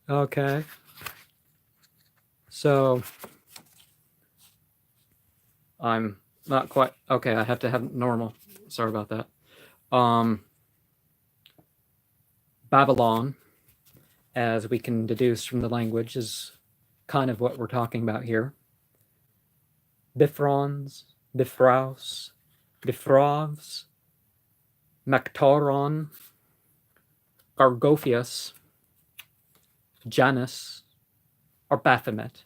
Okay. So I'm not quite okay. I have to have normal. Sorry about that. Babylon, as we can deduce from the language, is kind of what we're talking about here. Bifrons, Bifrous, Bifrovs, Mactoron, Gargophias, Janus, or Baphomet.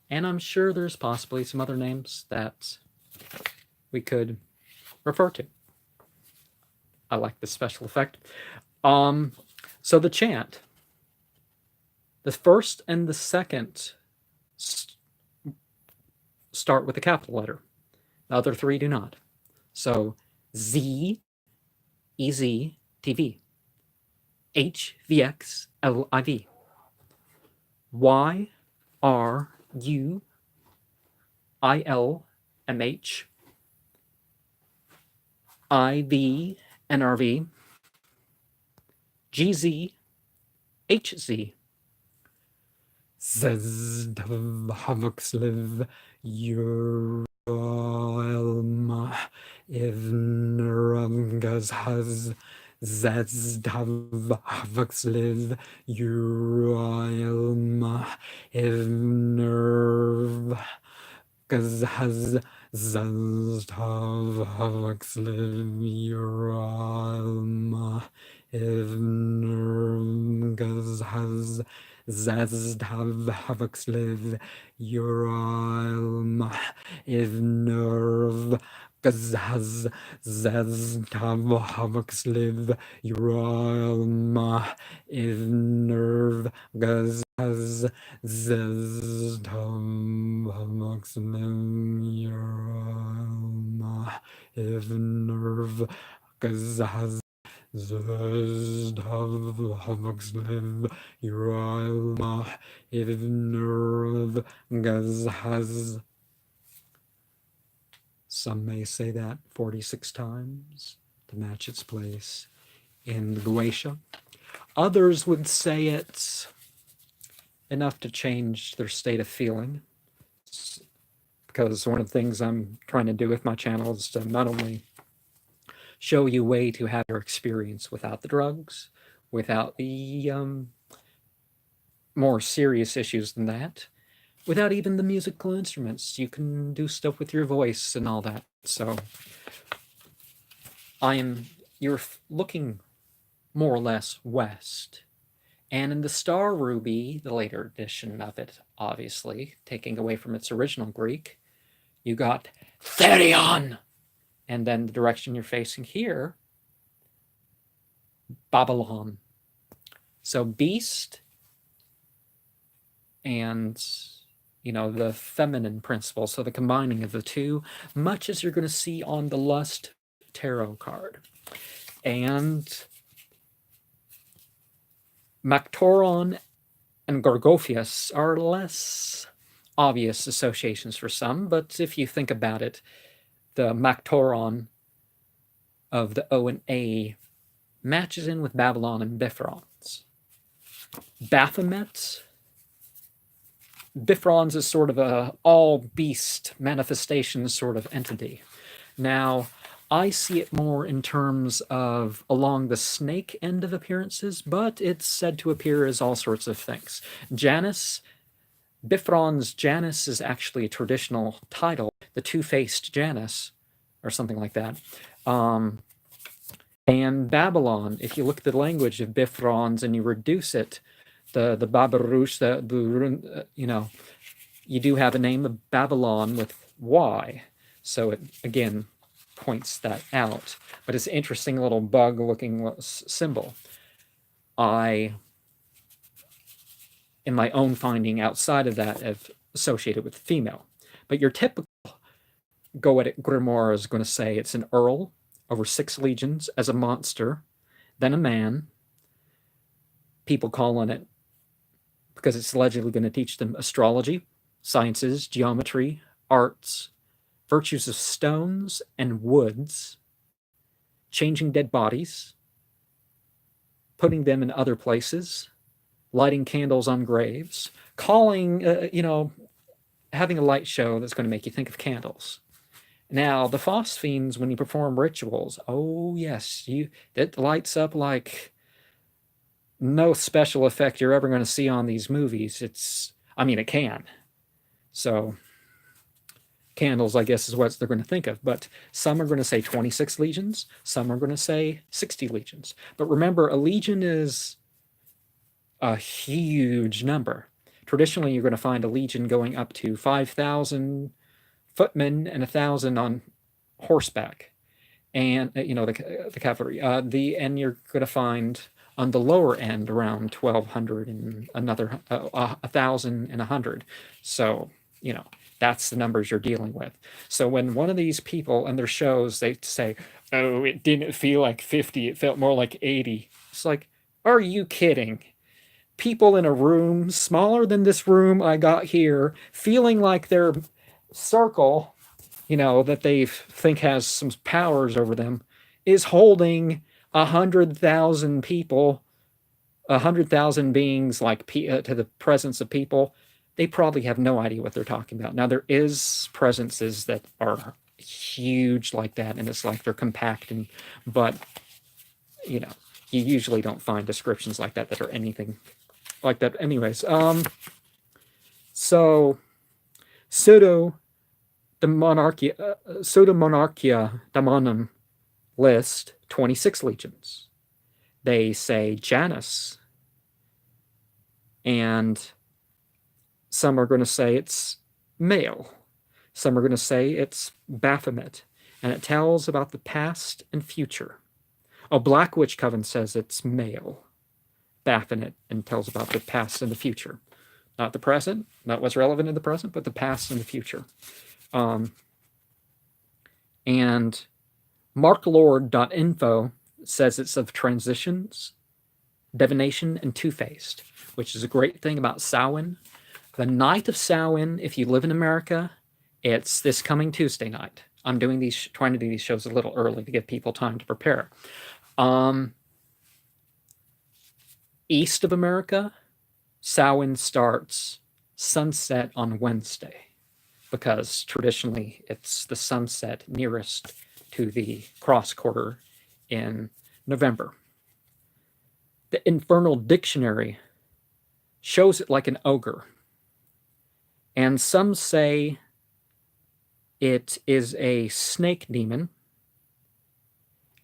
And I'm sure there's possibly some other names that we could refer to. I like this special effect. So the chant, the first and the second start with a capital letter. The other three do not. So Z, EZ, TV, H, VX, LIV, Y, R, U, IL, MH, IV, NRV, GZ, HZ, Zezdav, Havoxliv, Uralma, Ivnrangazhaz, Zezdav, Havoxliv, Uralma, Ivnerv, Gazhaz, Zezdav, Havoxliv, Uralma, Ivnerv, Gazhaz, Zazdav, Havoxliv, Uralma, Ivnerv, Gazhaz, Zazdav, Havoxliv, Uralma, Ivnerv, Gazhaz, Zazdav, Havoxliv, Uralma, Ivnerv, Gazhaz, Zazdav, Havoxliv, Uralma, Ivnerv, Gazhaz. Some may say that 46 times to match its place in the Goetia. Others would say it enough to change their state of feeling, because one of the things I'm trying to do with my channel is to not only show you a way to have your experience without the drugs, without the more serious issues than that, without even the musical instruments. You can do stuff with your voice and all that. So you're looking more or less west. And in the Star Ruby, the later edition of it, obviously, taking away from its original Greek, you got Therion! And then the direction you're facing here, Babalon. So beast and, you know, the feminine principle, so the combining of the two, much as you're going to see on the Lust tarot card. And Mactoron and Gargophias are less obvious associations for some, but if you think about it, the Mactoron of the O and A matches in with Babylon and Bifrons. Baphomet, Bifrons is sort of a all-beast manifestation sort of entity. Now, I see it more in terms of along the snake end of appearances, but it's said to appear as all sorts of things. Janus, Bifrons Janus is actually a traditional title, the two-faced Janus, or something like that. And Babylon, if you look at the language of Bifrons and you reduce it, the Babarush, you know, you do have a name of Babylon with Y. So it, again, points that out. But it's an interesting little bug-looking symbol. I, in my own finding outside of that, have associated with female. But your typical Goetic grimoire is going to say it's an Earl over 6 legions as a monster, then a man. People calling it, because it's allegedly going to teach them astrology, sciences, geometry, arts, virtues of stones and woods, changing dead bodies, putting them in other places, lighting candles on graves, calling, having a light show that's going to make you think of candles. Now, the phosphenes, when you perform rituals, oh yes, it lights up like no special effect you're ever going to see on these movies. It can. So, candles, I guess, is what they're going to think of. But some are going to say 26 legions, some are going to say 60 legions. But remember, a legion is a huge number. Traditionally, you're going to find a legion going up to 5,000 footmen and 1,000 on horseback, and the cavalry. And you're going to find on the lower end around 1,200 and another 1,000 and 100. So that's the numbers you're dealing with. So when one of these people in their shows, they say, "Oh, it didn't feel like 50; it felt more like 80." It's like, are you kidding? People in a room smaller than this room I got here, feeling like their circle, that they think has some powers over them, is holding 100,000 people, 100,000 beings, like to the presence of people. They probably have no idea what they're talking about. Now, there is presences that are huge like that, and it's like they're compacting, but you usually don't find descriptions like that are anything like that. Anyways, so Pseudo Monarchia Daemonum list 26 legions. They say Janus, and some are going to say it's male. Some are going to say it's Baphomet, and it tells about the past and future. Black Witch Coven says it's male, Baphomet, and tells about the past and the future. Not the present, not what's relevant in the present, but the past and the future. And marklord.info says it's of transitions, divination, and two-faced, which is a great thing about Samhain. The night of Samhain, if you live in America, it's this coming Tuesday night. I'm trying to do these shows a little early to give people time to prepare. East of America, Samhain starts sunset on Wednesday, because traditionally it's the sunset nearest to the cross quarter in November. The Infernal Dictionary shows it like an ogre, and some say it is a snake demon,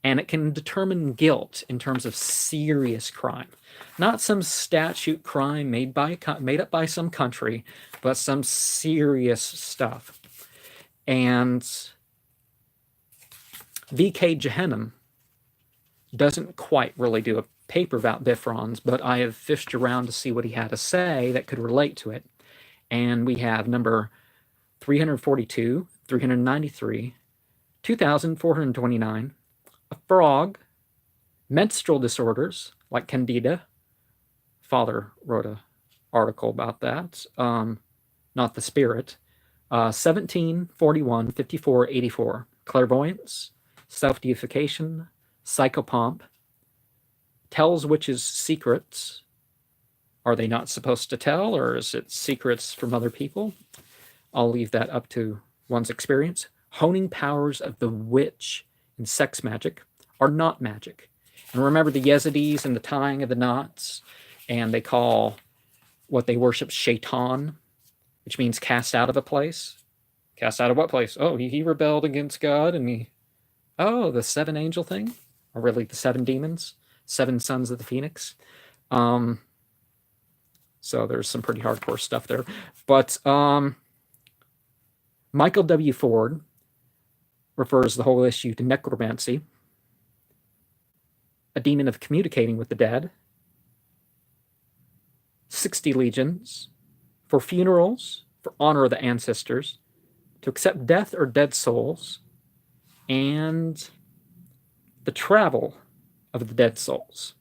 and it can determine guilt in terms of serious crime. Not some statute crime made up by some country, but some serious stuff. And VK Gehenna doesn't quite really do a paper about Bifrons, but I have fished around to see what he had to say that could relate to it. And we have number 342, 393, 2,429, a frog, menstrual disorders like Candida. Father wrote an article about that, not the spirit. 17, 41, 54, 84, clairvoyance, self-deification, psychopomp, tells witches secrets. Are they not supposed to tell, or is it secrets from other people? I'll leave that up to one's experience. Honing powers of the witch and sex magic are not magic. And remember the Yazidis and the tying of the knots, and they call what they worship shaitan, which means cast out of a place. Cast out of what place? Oh, he rebelled against God, and the 7 angel thing, or really the 7 demons, 7 sons of the phoenix. So there's some pretty hardcore stuff there. But Michael W. Ford refers the whole issue to necromancy, a demon of communicating with the dead, 60 legions, for funerals, for honor of the ancestors, to accept death or dead souls, and the travel of the dead souls.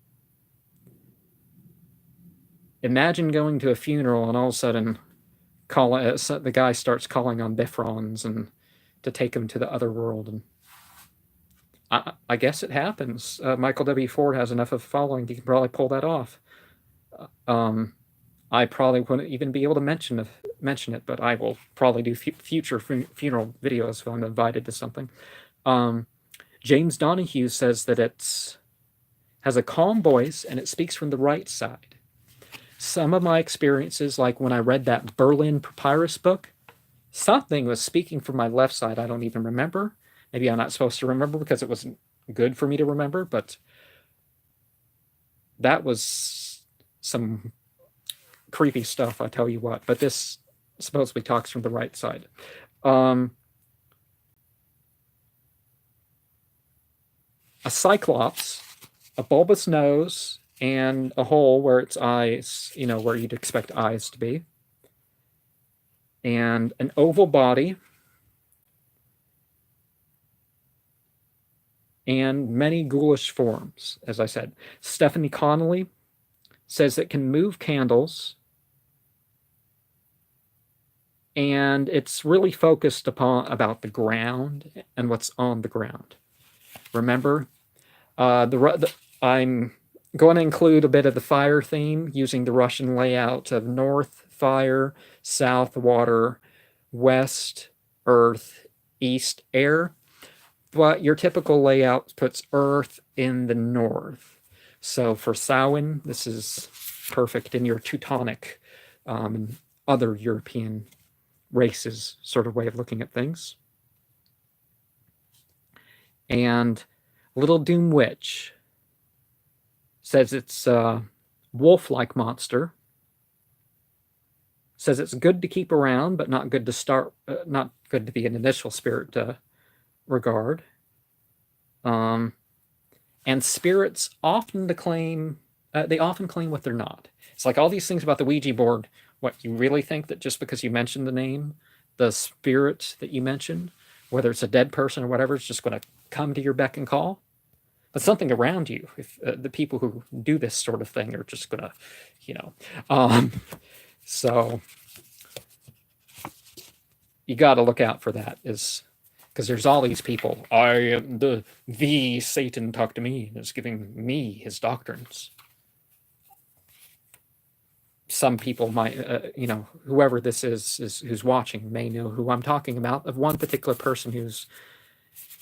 Imagine going to a funeral and all of a sudden the guy starts calling on Bifrons and to take him to the other world. And I guess it happens. Michael W. Ford has enough of a following, he can probably pull that off. I probably wouldn't even be able to mention it, but I will probably do future funeral videos if I'm invited to something. James Donahue says that it has a calm voice and it speaks from the right side. Some of my experiences, like when I read that Berlin Papyrus book, something was speaking from my left side. I don't even remember. Maybe I'm not supposed to remember because it wasn't good for me to remember, but that was some creepy stuff, I tell you what. But this supposedly talks from the right side. A cyclops, a bulbous nose, and a hole where its eyes, where you'd expect eyes to be, and an oval body, and many ghoulish forms, as I said. Stephanie Connolly says it can move candles, and it's really focused about the ground and what's on the ground. Remember, I'm going to include a bit of the fire theme using the Russian layout of north, fire, south, water, west, earth, east, air. But your typical layout puts earth in the north. So for Samhain, this is perfect in your Teutonic and other European races sort of way of looking at things. And Little Doom Witch says it's a wolf-like monster. Says it's good to keep around, but not good to start. Not good to be an initial spirit to regard. And spirits often claim they often claim what they're not. It's like all these things about the Ouija board. What, you really think that just because you mention the name, the spirit that you mentioned, whether it's a dead person or whatever, is just going to come to your beck and call? But something around you, if the people who do this sort of thing are just going to, so you got to look out for that, is because there's all these people. I am the Satan talked to me and is giving me his doctrines. Some people might, whoever this is who's watching may know who I'm talking about, of one particular person who's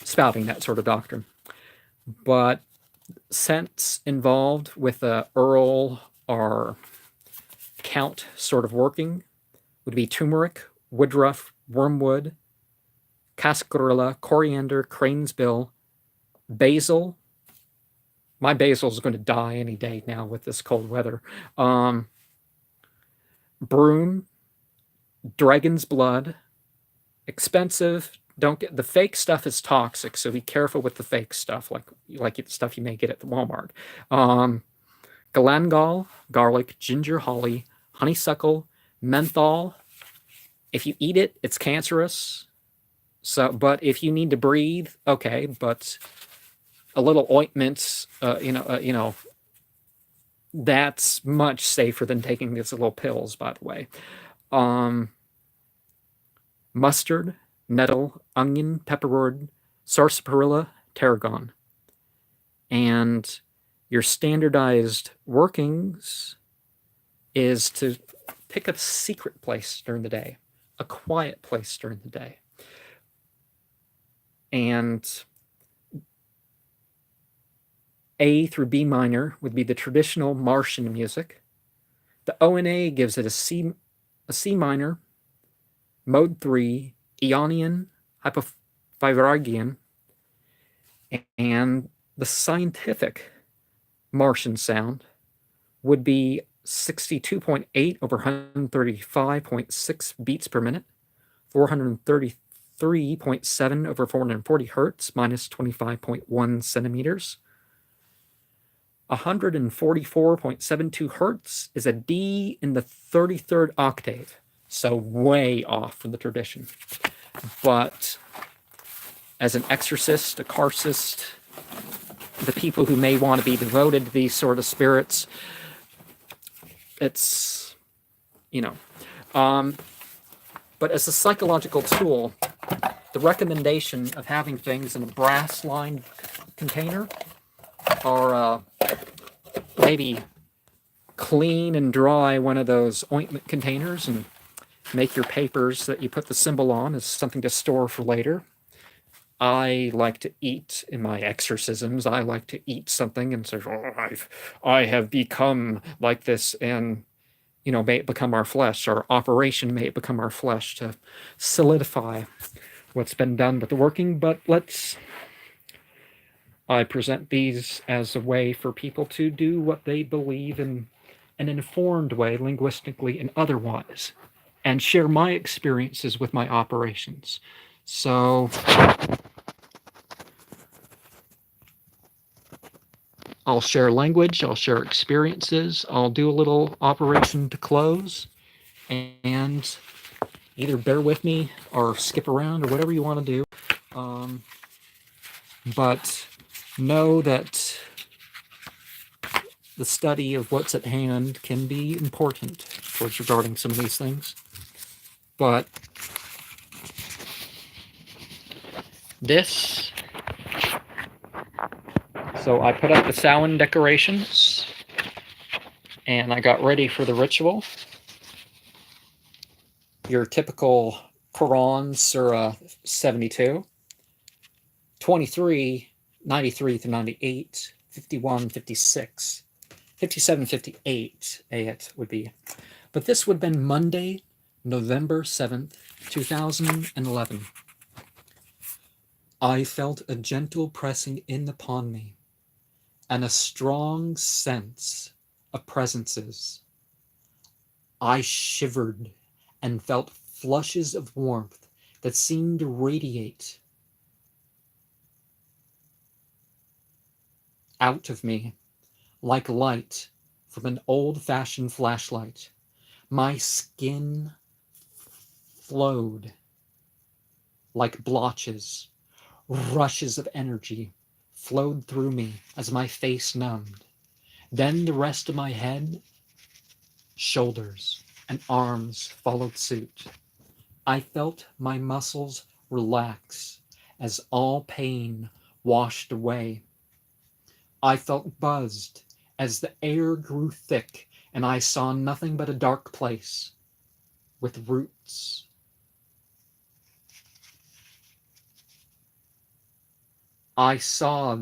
spouting that sort of doctrine. But scents involved with a Earl or Count sort of working would be turmeric, woodruff, wormwood, cascarilla, coriander, crane's bill, basil. My basil is going to die any day now with this cold weather. Broom, dragon's blood, expensive. Don't get the fake stuff is toxic, so be careful with the fake stuff, like the stuff you may get at the Walmart. Galangal, garlic, ginger, holly, honeysuckle, menthol. If you eat it, it's cancerous. So, but if you need to breathe, okay. But a little ointment, that's much safer than taking these little pills, by the way. Mustard, nettle, onion, pepperwood, sarsaparilla, tarragon. And your standardized workings is to pick a secret place during the day, a quiet place during the day. And A through B minor would be the traditional Martian music. The ONA gives it a C minor, mode 3, Ionian, Hypophyragian, and the scientific Martian sound would be 62.8 over 135.6 beats per minute, 433.7 over 440 hertz, minus 25.1 centimeters. 144.72 hertz is a D in the 33rd octave, so way off from the tradition. But as an exorcist, a carcist, the people who may want to be devoted to these sort of spirits, it's, but as a psychological tool, the recommendation of having things in a brass-lined container or maybe clean and dry one of those ointment containers and make your papers that you put the symbol on as something to store for later. I like to eat in my exorcisms. I like to eat something and say, oh, I have become like this, and may it become our flesh. Our operation may it become our flesh to solidify what's been done with the working. But I present these as a way for people to do what they believe in an informed way, linguistically and otherwise, and share my experiences with my operations. So I'll share language, I'll share experiences, I'll do a little operation to close, and either bear with me or skip around or whatever you want to do. But know that the study of what's at hand can be important towards regarding some of these things. But so I put up the Samhain decorations, and I got ready for the ritual. Your typical Quran, Surah 72, 23, 93 through 98, 51, 56, 57, 58 ayat would be. But this would have been Monday, November 7th, 2011. I felt a gentle pressing in upon me, and a strong sense of presences. I shivered and felt flushes of warmth that seemed to radiate out of me like light from an old-fashioned flashlight. My skin flowed like blotches. Rushes of energy flowed through me as my face numbed. Then the rest of my head, shoulders, and arms followed suit. I felt my muscles relax as all pain washed away. I felt buzzed as the air grew thick and I saw nothing but a dark place with roots. I saw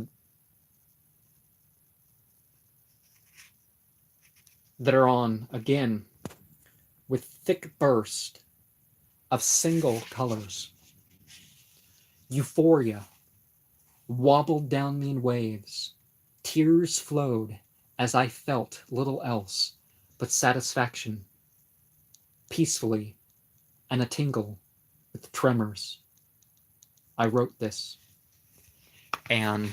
that are on again with thick burst of single colors. Euphoria wobbled down me in waves. Tears flowed as I felt little else but satisfaction, peacefully, and a tingle with tremors. I wrote this. And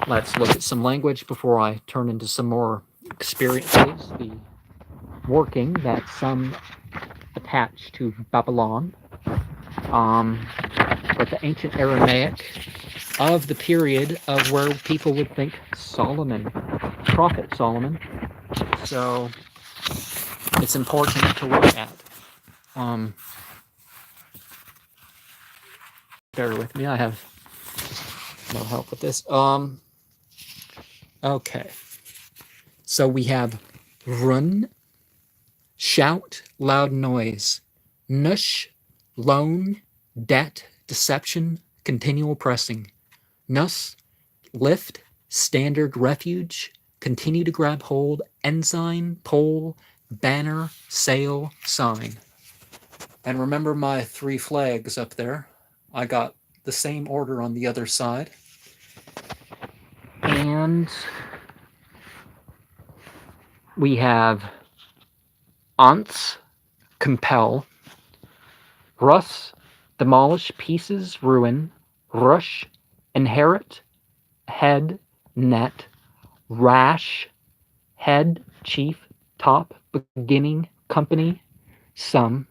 let's look at some language before I turn into some more experiences. The working that some attach to Babalon, but the ancient Aramaic of the period of where people would think Solomon, Prophet Solomon. So it's important to look at. Bear with me, I have no help with this. Okay. So we have run, shout, loud noise, nush, loan, debt, deception, continual pressing, nus, lift, standard, refuge, continue to grab hold, ensign, pole, banner, sail, sign. And remember my 3 flags up there. I got the same order on the other side. And we have Ants, compel, Russ, demolish, pieces, ruin, rush, inherit, head, net, rash, head, chief, top, beginning, company, some,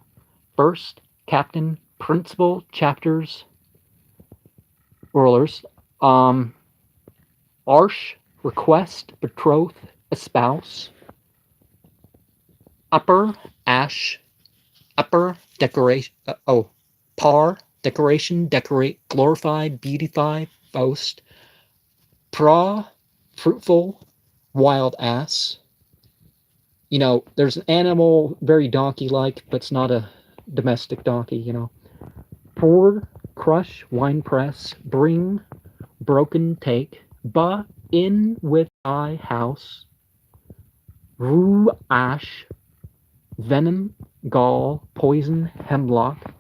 first, captain, principal, chapters, rulers, arsh, request, betroth, espouse, upper, ash, upper, decoration, par, decoration, decorate, glorify, beautify, boast, pra, fruitful, wild ass, you know, there's an animal very donkey-like, but it's not a domestic donkey, you know. Pour, crush, wine press, bring, broken take, in with thy house, rue ash, venom, gall, poison, hemlock.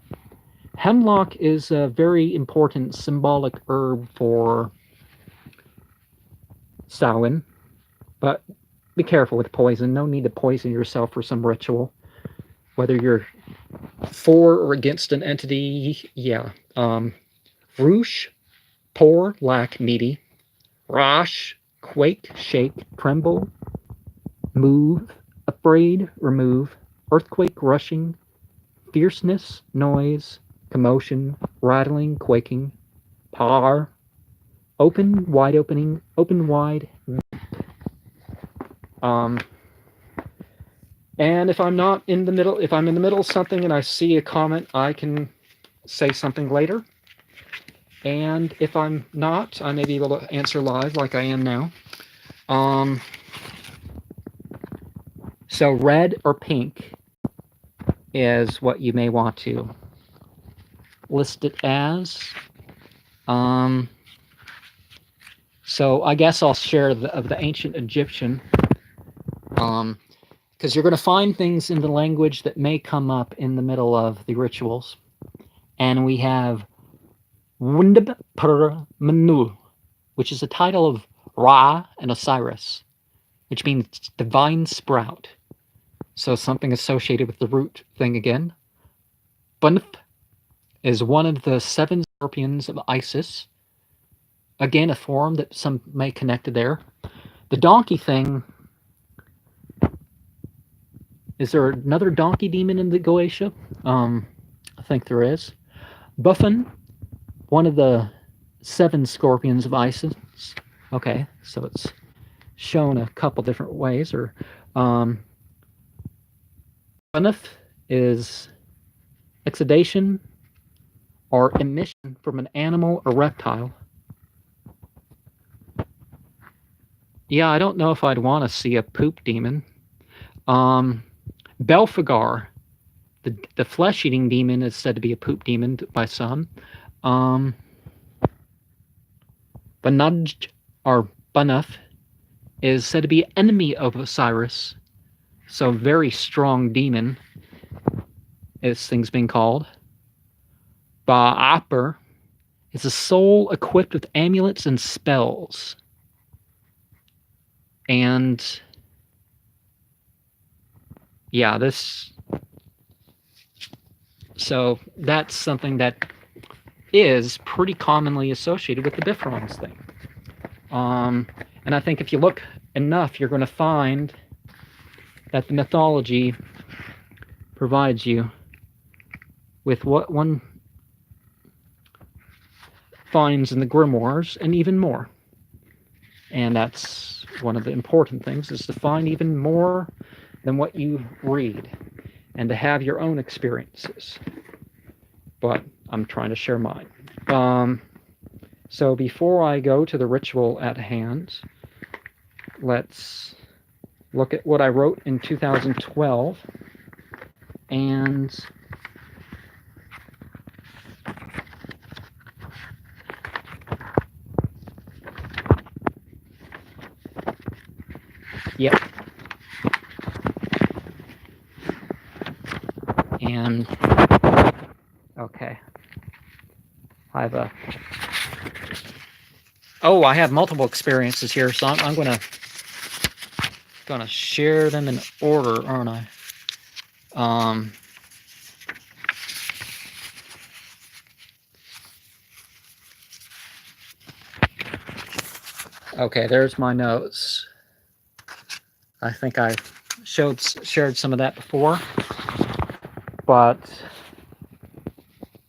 Hemlock is a very important symbolic herb for Samhain, but be careful with poison. No need to poison yourself for some ritual. Whether you're for or against an entity, yeah. Roosh, pour, lack, needy. Rosh, quake, shake, tremble, move, afraid, remove. Earthquake, rushing, fierceness, noise, commotion, rattling, quaking. Par, open, wide opening, open wide. And if I'm not in the middle, if I'm in the middle of something and I see a comment, I can say something later. And if I'm not, I may be able to answer live like I am now. So red or pink is what you may want to list it as. So I guess I'll share of the ancient Egyptian, because you're going to find things in the language that may come up in the middle of the rituals. And we have Wundab Per Manu, which is a title of Ra and Osiris, which means divine sprout. So something associated with the root thing again. Bunf is one of the 7 scorpions of Isis. Again, a form that some may connect to there. The donkey thing, is there another donkey demon in the Goetia? I think there is. Buffon, one of the 7 scorpions of Isis. Okay, so it's shown a couple different ways. Or Bunf is exudation or emission from an animal or reptile. Yeah, I don't know if I'd want to see a poop demon. Belphegor, the flesh-eating demon, is said to be a poop demon by some. Banaj, or Banuf, is said to be an enemy of Osiris. So very strong demon, this thing's being called. Ba'aper is a soul equipped with amulets and spells. And yeah, so that's something that is pretty commonly associated with the Bifrons thing. And I think if you look enough, you're going to find that the mythology provides you with what one finds in the grimoires and even more. And that's one of the important things, is to find even more than what you read and to have your own experiences. But I'm trying to share mine. So before I go to the ritual at hand, let's look at what I wrote in 2012. And yep. And okay. I have multiple experiences here, so I'm gonna share them in order, aren't I? Okay, there's my notes. I think I shared some of that before, but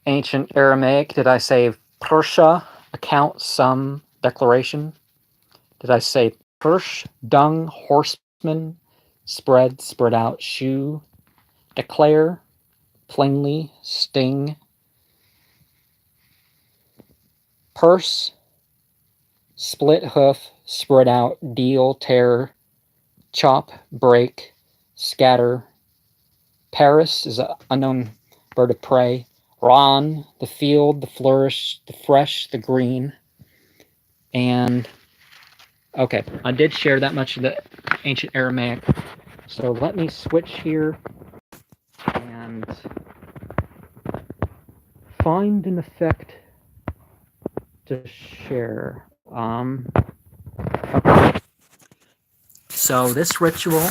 ancient Aramaic, did I say Persia, account, some, declaration? Did I say Persh, dung, horseman, spread, spread out, shoe, declare, plainly, sting, purse, split hoof, spread out, deal, tear, chop, break, scatter. Paris is an unknown bird of prey. Ron, the field, the flourish, the fresh, the green. And, okay, I did share that much of the ancient Aramaic. So let me switch here and find an effect to share. Okay. So this ritual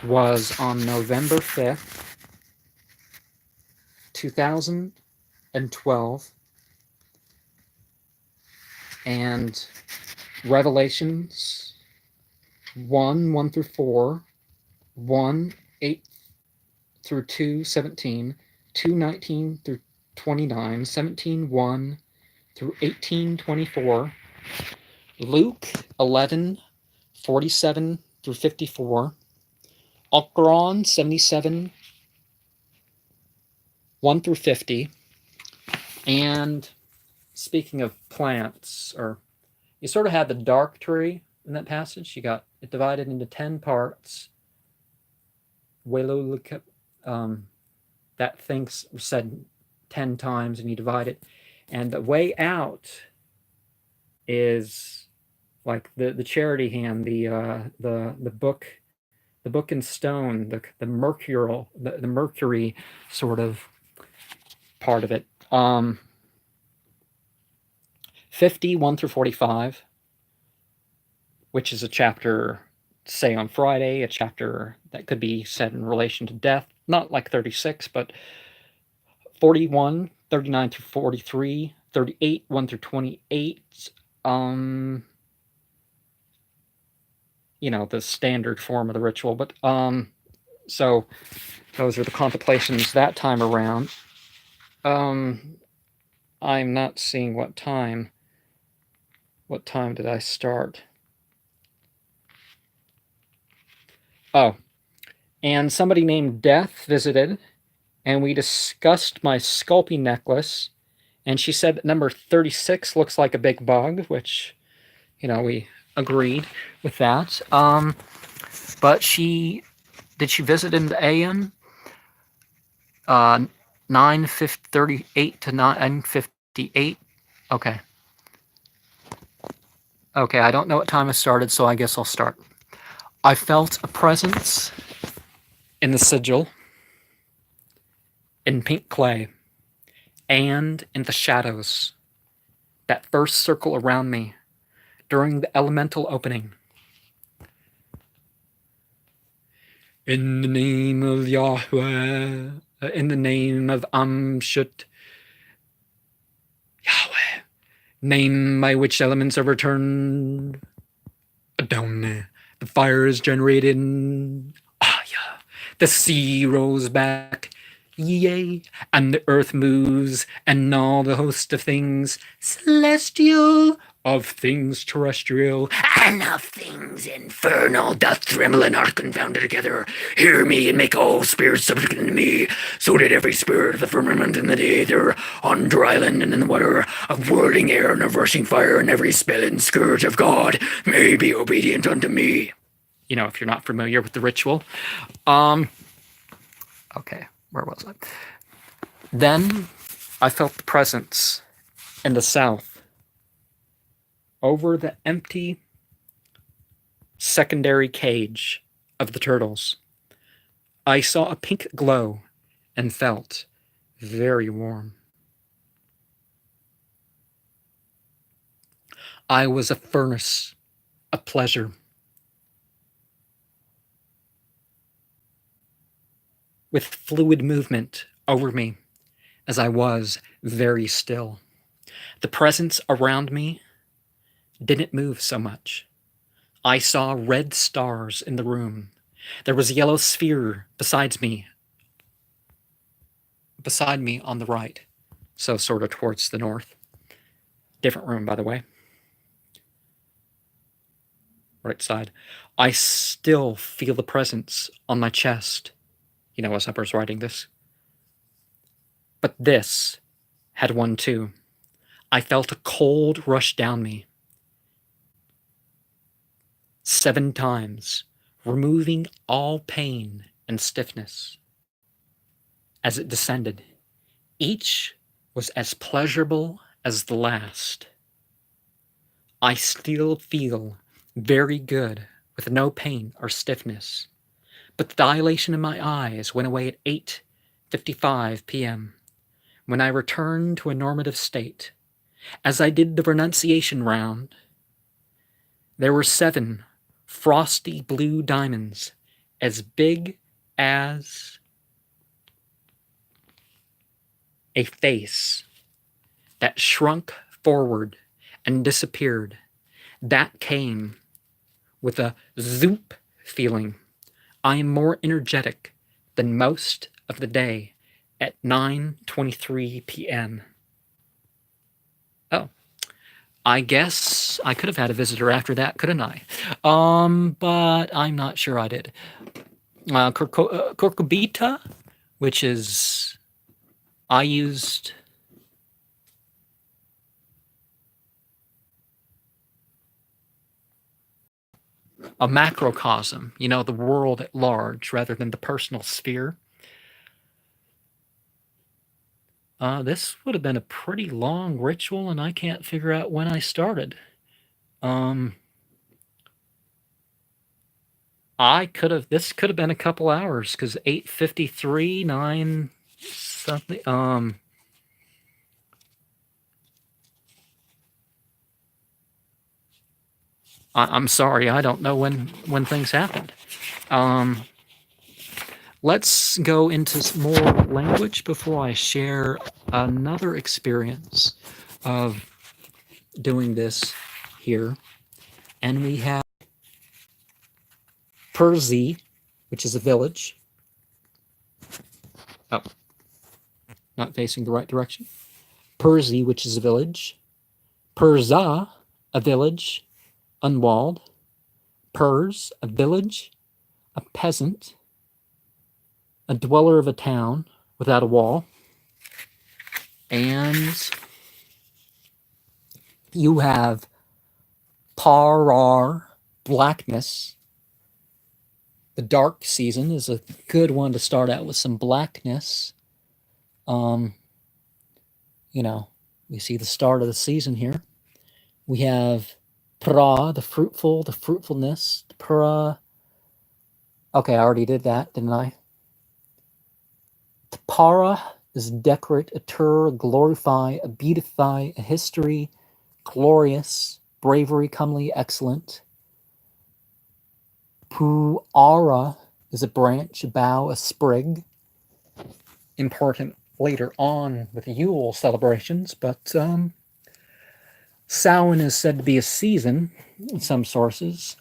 was on November 5th, 2012, and Revelations 1 through 4, 1, 8 through 2, 17, 2, 19 through 29, 17, 1 through 18, 24, Luke 11, 47 through 54, Mactoron 77, 1 through 50, and speaking of plants, or you sort of had the dark tree in that passage. You got it divided into 10 parts. That thing's said 10 times, and you divide it. And the way out is like the charity hand, the book in stone, the mercurial, the Mercury sort of part of it. 51 through 45, which is a chapter, say, on Friday, a chapter that could be said in relation to death, not like 36, but 41, 39 through 43, 38, 1 through 28, you know, the standard form of the ritual. But so those are the contemplations that time around. I'm not seeing what time. What time did I start? Oh, and somebody named Death visited, and we discussed my Sculpey necklace, and she said that number 36 looks like a big bug, which, you know, we agreed with that. But did she visit in the AM? 9:38 to 9:58. Okay. Okay, I don't know what time I started, so I guess I'll start. I felt a presence in the sigil, in pink clay, and in the shadows, that first circle around me during the elemental opening. In the name of Yahweh, in the name of Amshut, Yahweh, name by which elements are returned. Adon, the fire is generated. Aya, the sea rolls back. Yea, and the earth moves, and all the host of things celestial, of things terrestrial, and of things infernal doth tremble and are confounded together. Hear me, and make all spirits subject unto me. So did every spirit of the firmament and the aether, on dry land and in the water, of whirling air and of rushing fire, and every spell and scourge of God may be obedient unto me. You know, if you're not familiar with the ritual. Okay. Where was I? Then I felt the presence in the south over the empty secondary cage of the turtles. I saw a pink glow and felt very warm. I was a furnace of pleasure. With fluid movement over me as I was very still. The presence around me didn't move so much. I saw red stars in the room. There was a yellow sphere beside me on the right, so sort of towards the north. Different room, by the way. Right side. I still feel the presence on my chest, you know, as I was writing this. But this had one too. I felt a cold rush down me. 7 times, removing all pain and stiffness. As it descended, each was as pleasurable as the last. I still feel very good with no pain or stiffness, but the dilation in my eyes went away at 8:55 p.m. when I returned to a normative state. As I did the renunciation round, there were 7 frosty blue diamonds as big as a face that shrunk forward and disappeared. That came with a zoop feeling. I am more energetic than most of the day at 9:23 p.m. Oh, I guess I could have had a visitor after that, couldn't I? But I'm not sure I did. Corcobita, which is, I used a macrocosm, the world at large, rather than the personal sphere. This would have been a pretty long ritual, and I can't figure out when I started. This could have been a couple hours, because 8:53, 9 something. I'm sorry, I don't know when things happened. Let's go into more language before I share another experience of doing this here. And we have Perzi, which is a village. Oh, not facing the right direction. Perzi, which is a village. Perza, a village, unwalled. Pers, a village, a peasant, a dweller of a town without a wall. And you have Parar, blackness. The dark season is a good one to start out with some blackness. We see the start of the season here. We have Pra, the fruitfulness. Pra. Okay, I already did that, didn't I? Para is decorate, attur, glorify, beautify, a history, glorious, bravery, comely, excellent. Puara is a branch, a bough, a sprig. Important later on with the Yule celebrations, but Samhain is said to be a season in some sources.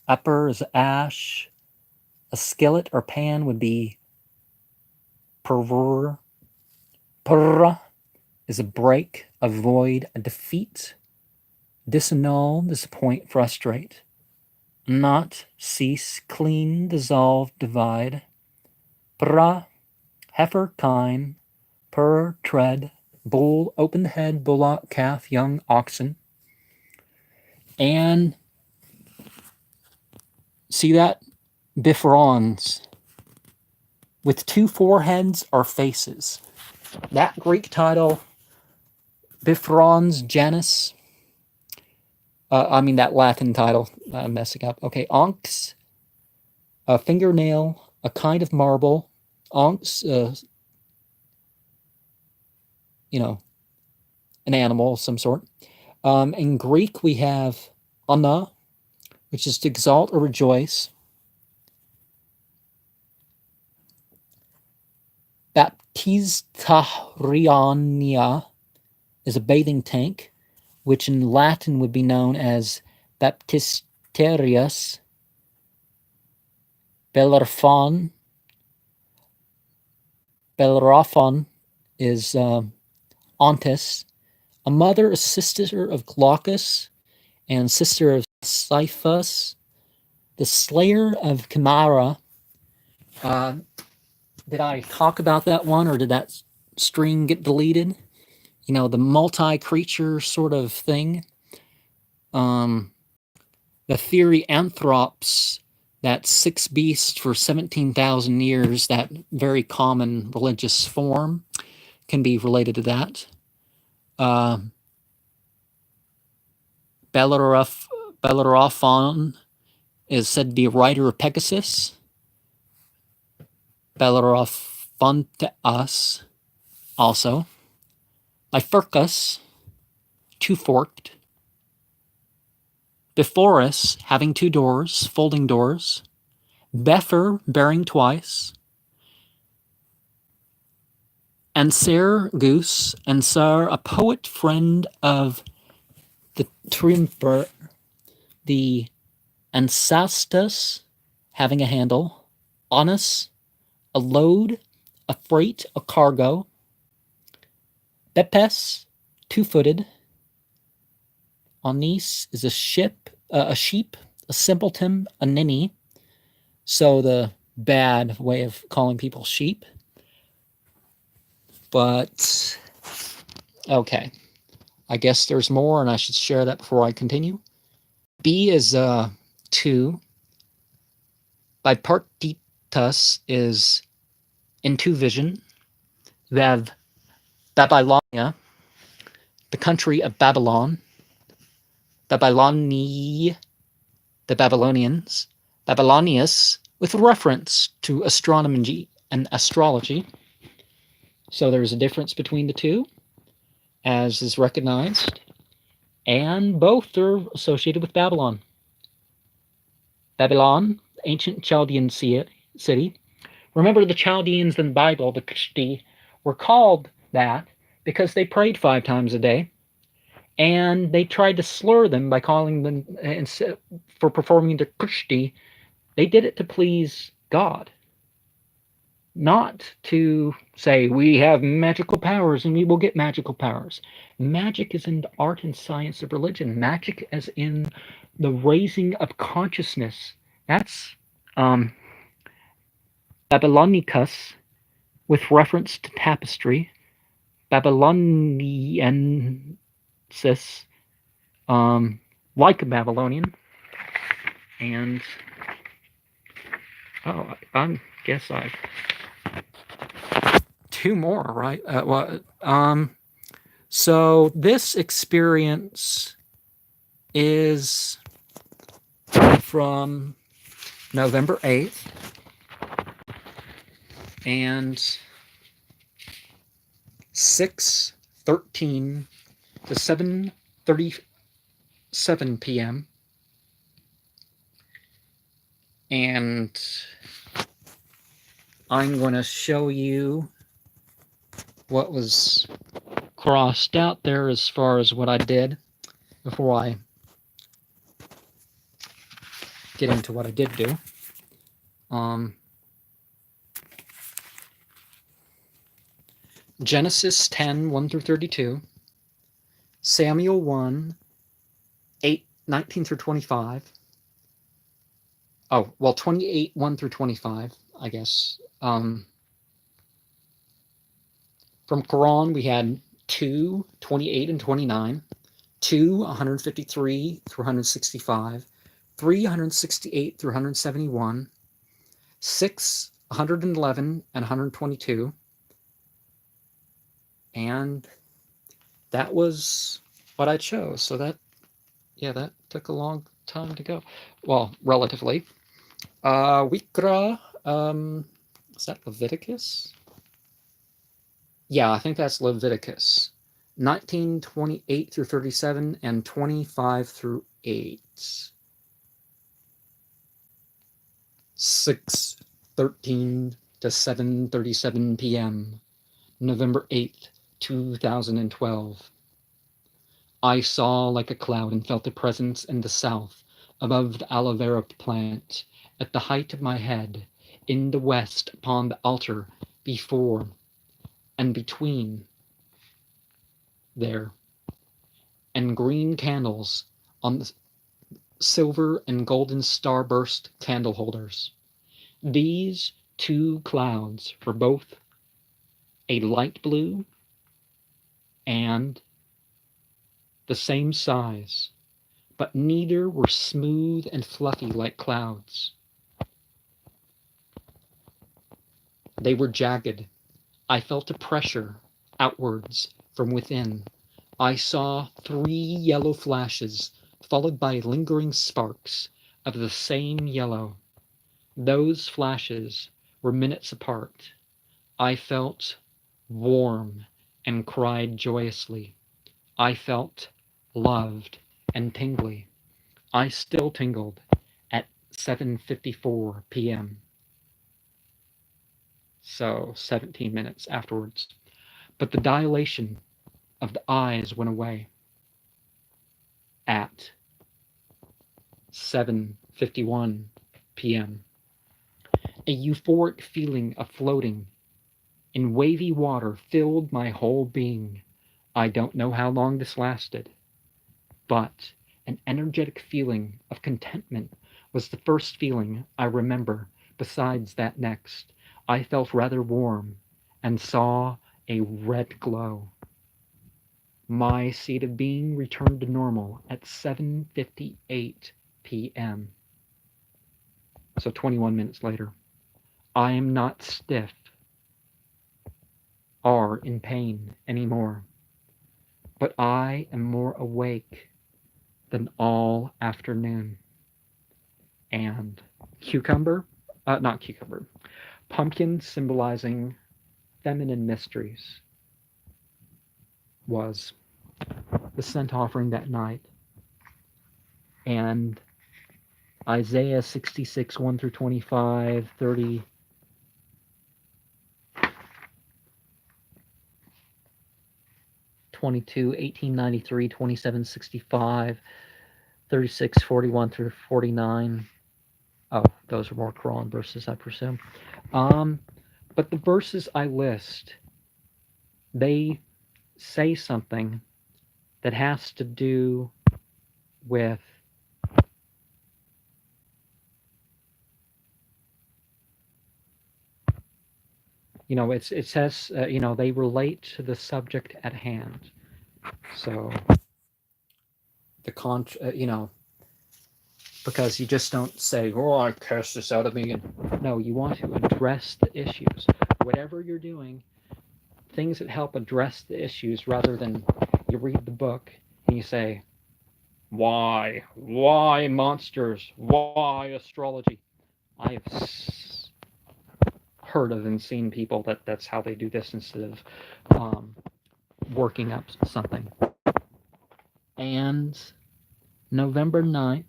Upper is ash. A skillet or pan would be perver. Perra is a break, a void, a defeat. Disannul, disappoint, frustrate. Not, cease, clean, dissolve, divide. Pra, heifer, kine. Per, tread. Bull, open the head, bullock, calf, young oxen. And see that? Bifrons, with 2 foreheads or faces. That Greek title, Bifrons Janus. That Latin title, I'm messing up. Okay, onx, a fingernail, a kind of marble. Onx, an animal of some sort. In Greek, we have ana, which is to exalt or rejoice. Baptistariania is a bathing tank, which in Latin would be known as Baptisterius. Bellerophon is Ontis, a mother, a sister of Glaucus, and sister of Siphus, the slayer of Chimera. Did I talk about that one, or did that string get deleted? The multi-creature sort of thing. The theory Anthrops, that 6 beasts for 17,000 years, that very common religious form, can be related to that. Bellerophon is said to be a rider of Pegasus. Bellerophonteus also. Bifrous, two-forked. Bifrous, having 2 doors, folding doors. Bephyr, bearing twice. Anser, a poet friend of the triumvirate. The Ancestus, having a handle. Onus, a load, a freight, a cargo. Bepes, 2-footed. Onis is a sheep, a simpleton, a ninny. So the bad way of calling people sheep. But, okay. I guess there's more, and I should share that before I continue. B is 2. Bipartitus is into vision. We have Babylonia, the country of Babylon. Babyloni, the Babylonians. Babylonius, with reference to astronomy and astrology. So there's a difference between the two, as is recognized, and both are associated with Babylon. Babylon, ancient Chaldean city. Remember, the Chaldeans in the Bible, the Kushti, were called that because they prayed 5 times a day, and they tried to slur them by calling them, for performing the Kushti. They did it to please God, not to say, we have magical powers and we will get magical powers. Magic is in the art and science of religion. Magic as in the raising of consciousness. That's Babylonicus, with reference to tapestry. Babyloniensis, like a Babylonian. And, I guess I've 2 more, right? So this experience is from November 8th, and 6:13 to 7:37 p.m. And I'm going to show you what was crossed out there as far as what I did before I get into what I did do. Genesis 10, 1 through 32. Samuel 1, 8, 19 through 25. 28, 1 through 25, I guess. From Quran, we had 2, 28 and 29, 2, 153 through 165, 3, 168 through 171, 6, 111 and 122. And that was what I chose. So that took a long time to go. Well, relatively. Wikra, is that Leviticus? Yeah, I think that's Leviticus. 19:28 through 37 and 25 through 8. 6:13 to 7:37 p.m. November 8th, 2012. I saw like a cloud and felt a presence in the south, above the aloe vera plant, at the height of my head, in the west upon the altar, before and between there, and green candles on the silver and golden starburst candle holders. These 2 clouds were both a light blue and the same size, but neither were smooth and fluffy like clouds. They were jagged. I felt a pressure outwards from within. I saw 3 yellow flashes, followed by lingering sparks of the same yellow. Those flashes were minutes apart. I felt warm and cried joyously. I felt loved and tingly. I still tingled at 7:54 p.m. So 17 minutes afterwards. But the dilation of the eyes went away at 7:51 p.m. A euphoric feeling of floating in wavy water filled my whole being. I don't know how long this lasted, but an energetic feeling of contentment was the first feeling I remember. Besides that next, I felt rather warm and saw a red glow. My state of being returned to normal at 7:58 p.m. So 21 minutes later. I am not stiff or in pain anymore, but I am more awake than all afternoon. And not cucumber, pumpkin symbolizing feminine mysteries was the scent offering that night. And Isaiah 66, 1 through 25, 30, 22, 1893, 2765, 36, 41 through 49. Oh, those are more Quran verses, I presume. But the verses I list, they say something that has to do with it says they relate to the subject at hand. So because you just don't say, "Oh, I cast this out of me," and no, you want to address the issues. Whatever you're doing, things that help address the issues, rather than you read the book and you say, "Why? Why monsters? Why astrology?" I have heard of and seen people that's how they do this instead of working up something. And November 9th,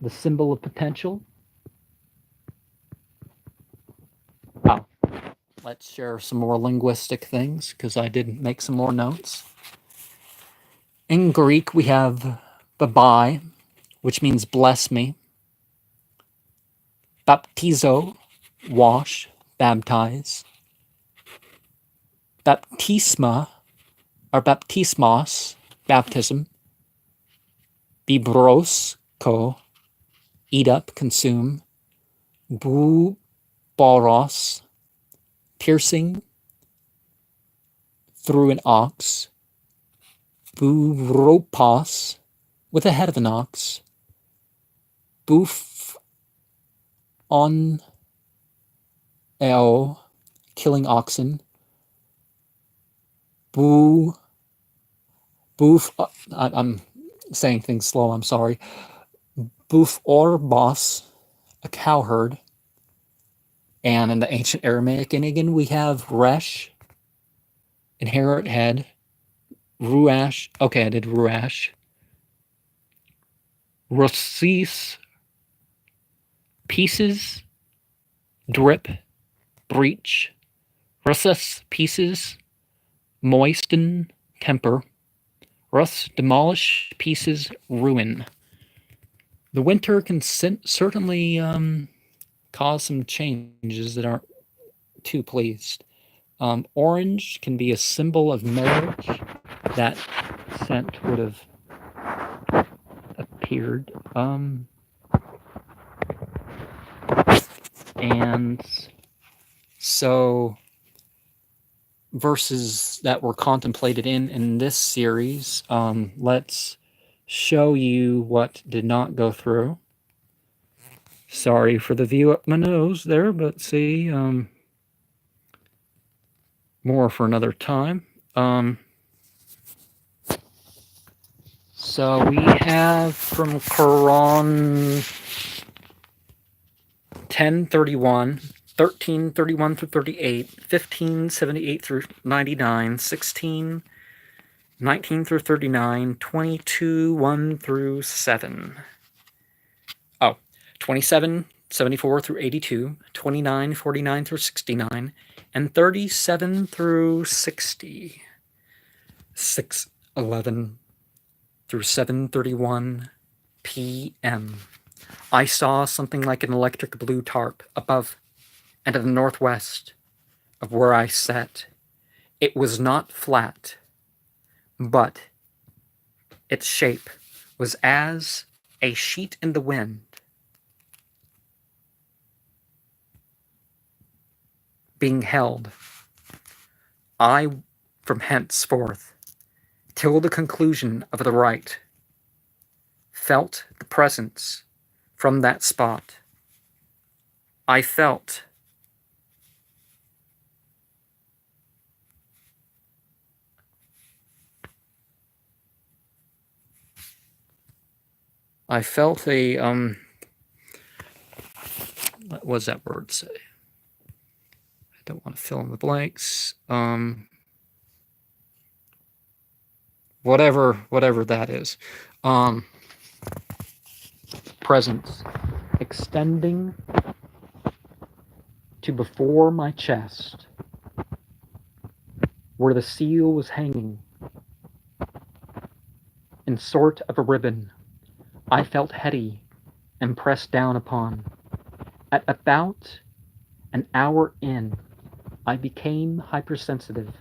the symbol of potential. Oh, let's share some more linguistic things because I did make some more notes. In Greek, we have babai, which means bless me. Baptizo, wash, baptize. Baptisma, or baptismos, baptism. Bibros, eat up, consume. Boros, piercing through an ox. Buropos, with the head of an ox. Boof on killing oxen. Boof, I'm saying things slow, I'm sorry. Boof or boss, a cowherd. And in the ancient Aramaic, and again, we have resh, inherent head. Ruash, okay, I did ruash. Rosis, pieces. Drip, breach. Russus, pieces. Moisten, temper. Rust, demolish, pieces, ruin. The winter can certainly cause some changes that aren't too pleased. Orange can be a symbol of marriage. That scent would have appeared. And so verses that were contemplated in this series. Let's show you what did not go through. Sorry for the view up my nose there, but see, more for another time. So we have from Quran 10:31, 13:31 through 38, 15:78 through 99, 16:19 through 39, 22:1 through 7. 27:74 through 82, 29:49 through 69, and 37 through 60. 6:11 through 7:31 p.m. I saw something like an electric blue tarp above and to the northwest of where I sat. It was not flat, but its shape was as a sheet in the wind, being held. I, from henceforth, till the conclusion of the rite, felt the presence from that spot. I felt a, what was that word say? I don't want to fill in the blanks. Whatever that is. Presence extending to before my chest, where the seal was hanging in sort of a ribbon. I felt heady and pressed down upon. At about an hour in, I became hypersensitive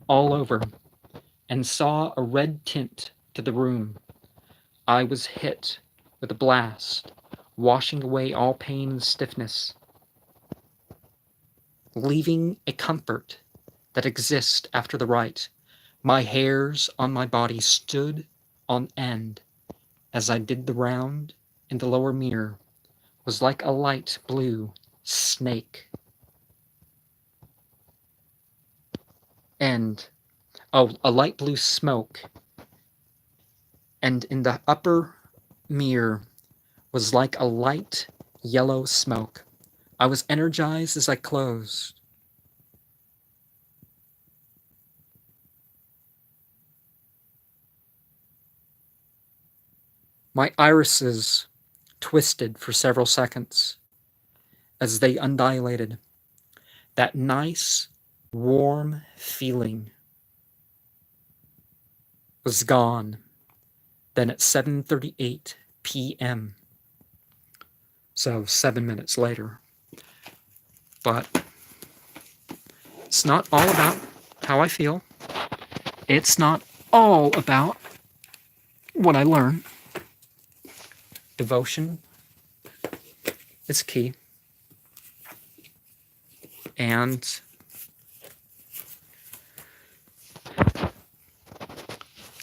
all over and saw a red tint to the room. I was hit with a blast, washing away all pain and stiffness, leaving a comfort that exists after the rite. My hairs on my body stood on end as I did the round in the lower mirror. Was like a light blue snake. And, a light blue smoke. And in the upper mirror was like a light yellow smoke. I was energized as I closed. My irises twisted for several seconds as they undilated. That nice, warm feeling was gone. Then at 7:38 p.m., so 7 minutes later. But it's not all about how I feel. It's not all about what I learn. Devotion is key. And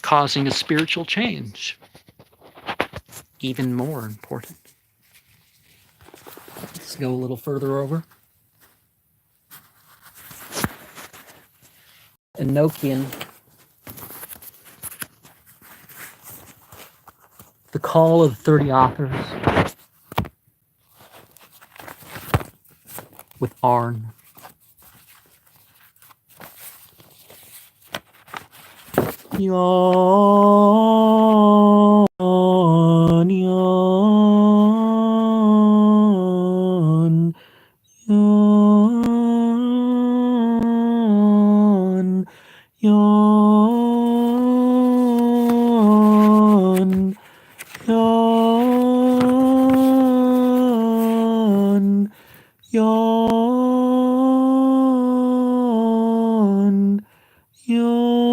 causing a spiritual change, even more important. Let's go a little further over. Enochian, the call of 30 authors with Arn. Yawn, yawn, yawn, yawn, yawn, yawn, yawn.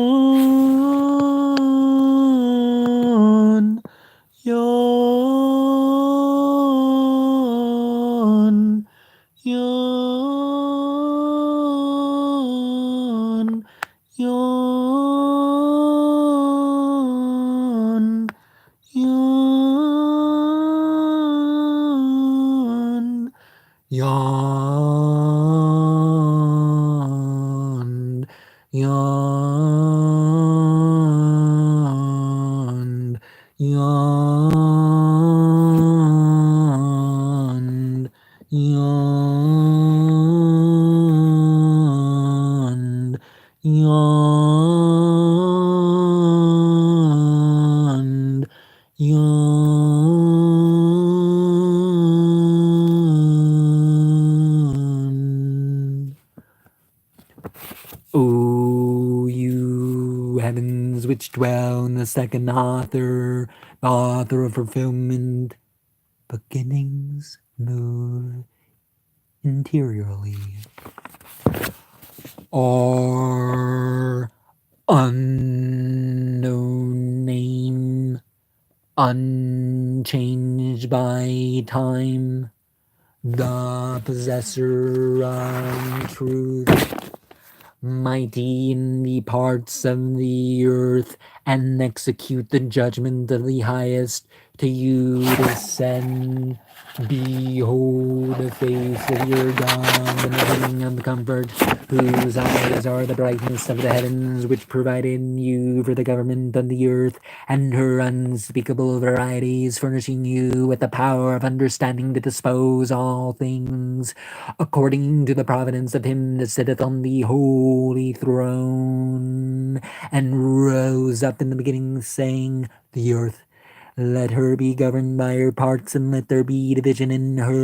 yawned, yawned, yawned, yawned, yawned, yawned. O you heavens which dwell in the second author, the author of fulfillment, beginnings move interiorly. Or unknown name, unchanged by time, the possessor of truth, mighty in the parts of the earth, and execute the judgment of the highest, to you descend. Behold the face of your God, the beginning of comfort, whose eyes are the brightness of the heavens, which provided you for the government of the earth, and her unspeakable varieties, furnishing you with the power of understanding to dispose all things according to the providence of him that sitteth on the holy throne, and rose up in the beginning, saying, the earth, let her be governed by her parts, and let there be division in her.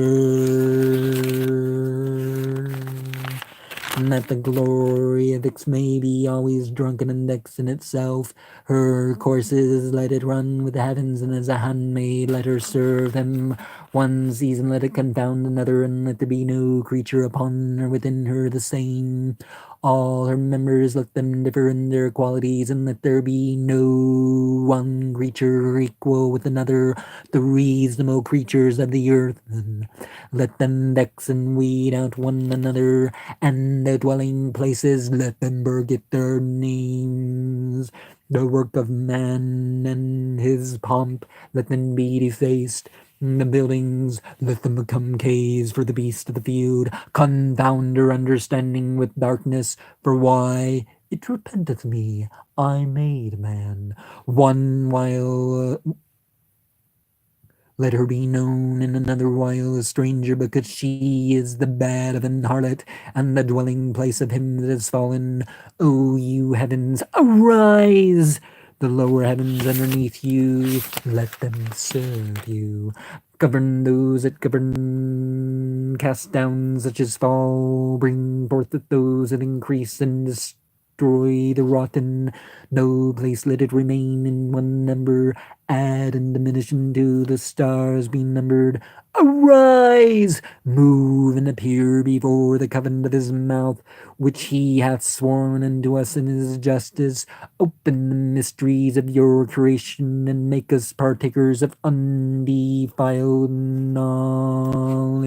And that the glory of its may be always drunken and vexed in itself. Her courses let it run with the heavens, and as a handmaid let her serve them. One season let it confound another, and let there be no creature upon or within her the same. All her members let them differ in their qualities, and let there be no one creature equal with another. The reasonable creatures of the earth, and let them vex and weed out one another, and the dwelling places let them forget their names. The work of man and his pomp let them be defaced. The buildings, let them become caves for the beast of the field. Confound her understanding with darkness, for why? It repenteth me, I made man. One while let her be known in another while a stranger, because she is the bed of an harlot, and the dwelling place of him that is fallen. O you heavens, arise! The lower heavens underneath you, let them serve you. Govern those that govern, cast down such as fall, bring forth those that increase, and destroy the rotten. No place let it remain in one number, add and diminish until the stars be numbered. Arise, move and appear before the covenant of his mouth, which he hath sworn unto us in his justice. Open the mysteries of your creation, and make us partakers of undefiled knowledge.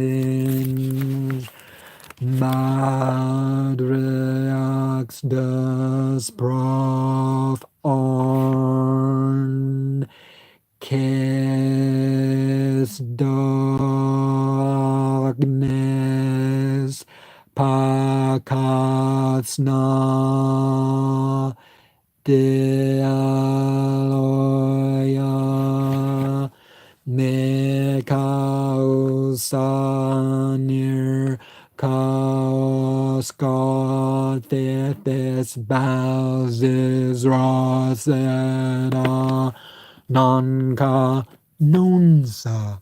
Matriarchs des Prof. Orn Kes Darkness Pakasna Dealoya Mekausanir Chaos God Fifths Bowses Rosena Nonka Nunsa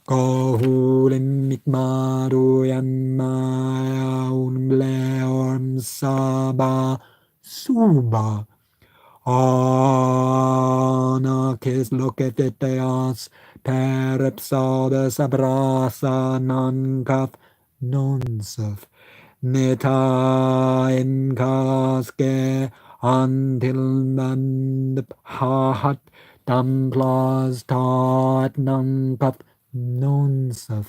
Kohulim Mikmaru Yanmaya Unbleorm Saba Suba Anarchist Loceteas Peripsodas Abrasa Nankaf Nonsef Neta Inkaske until Mandip Hahat Damplas Tat Nankaf Nonsef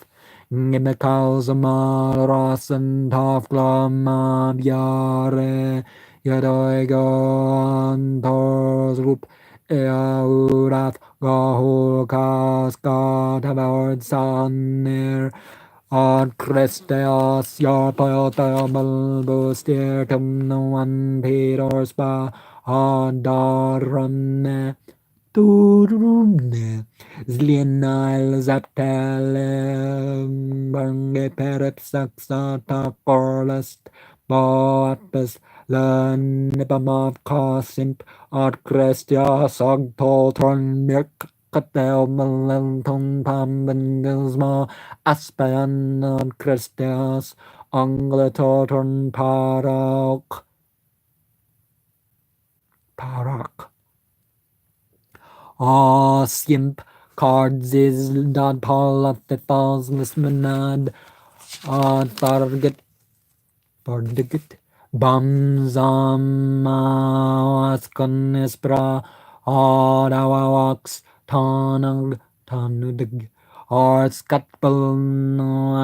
Nimekals Amaras and Tafklama Biare Yadoigon Torsrup Eaurat Gaho Kaskad Havard Sanir Ad Christias Yarpayatabal Stirtum no one Peters ba Adarane Turune Zlienile Zaptale Bange Peripsaxata Forlest Boatbus Lenibamov Cosimp Ad Christias Agtoltron Mirk Catel Melenton Pambendisma Aspen Ad Christias Angletorton Parak Simp cards is dot Paul at the falls mismanad target Bamzam Ispra Adawax Tanang Tanudig or Skatpel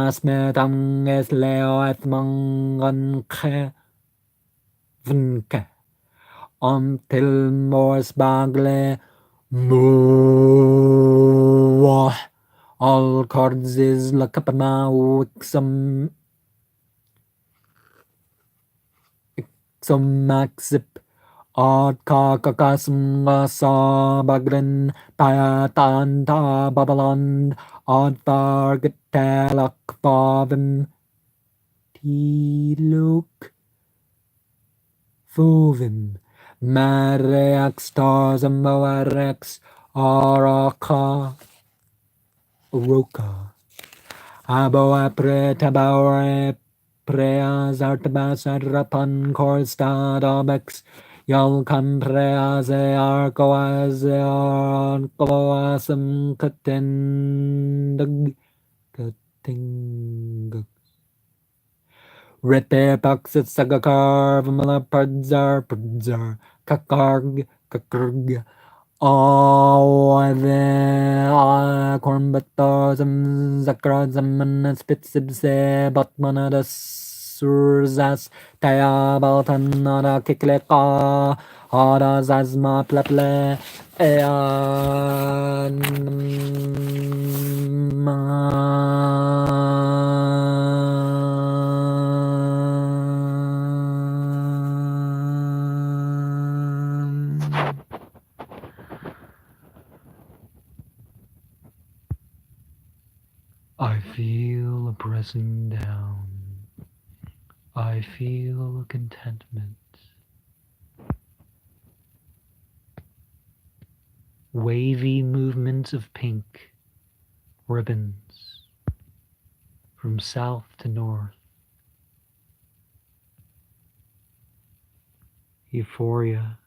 Asmetang es Leo at Mangan Vinke until Morse Bagle Moo all cards is la Kapama Wixum Maxip Odd Kakakasm Sa Bagren Tayatanta Babalon Odd Target Telak Bavim Tiluk Fuvim Mareax Stars and Moarex Araka Roka Abo Apre Tabore Preas Artabas Arapan Corstad Obex Yalkan Preas Arcoas Arcoasum Katendug Kating Repair Paxit Sagakar Vamala Pardzar Kakarg Kakrg the Cornbator Zakra Zaman Spitzibse Batmanada Surzas Tayabaltanada Kikleka Hada Zazma Pleple I feel a pressing down. I feel a contentment. Wavy movements of pink ribbons from south to north. Euphoria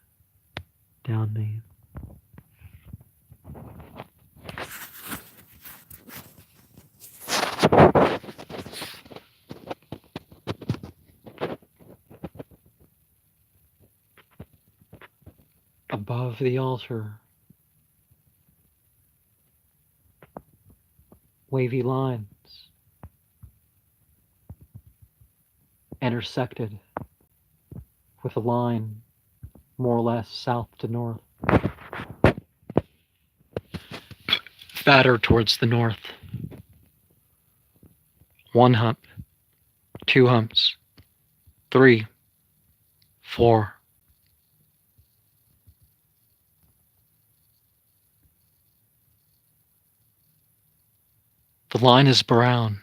down me. Above the altar, wavy lines intersected with a line more or less south to north. Fatter towards the north. 1 hump, 2 humps, 3, 4. The line is brown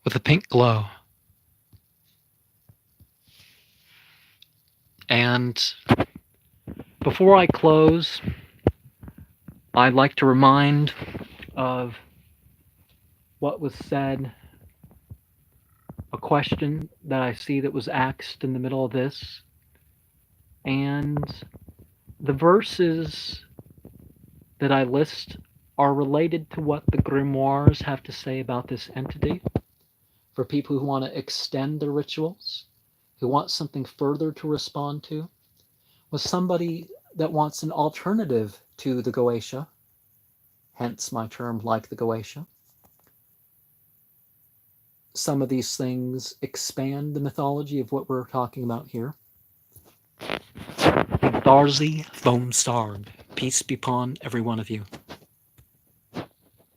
with a pink glow. And before I close, I'd like to remind of what was said, a question that I see that was asked in the middle of this. And the verses that I list are related to what the grimoires have to say about this entity. For people who want to extend the rituals, who want something further to respond to, with somebody that wants an alternative to the Goetia, hence my term Like The Goetia. Some of these things expand the mythology of what we're talking about here. Darzi Foam Starb. Peace be upon every one of you.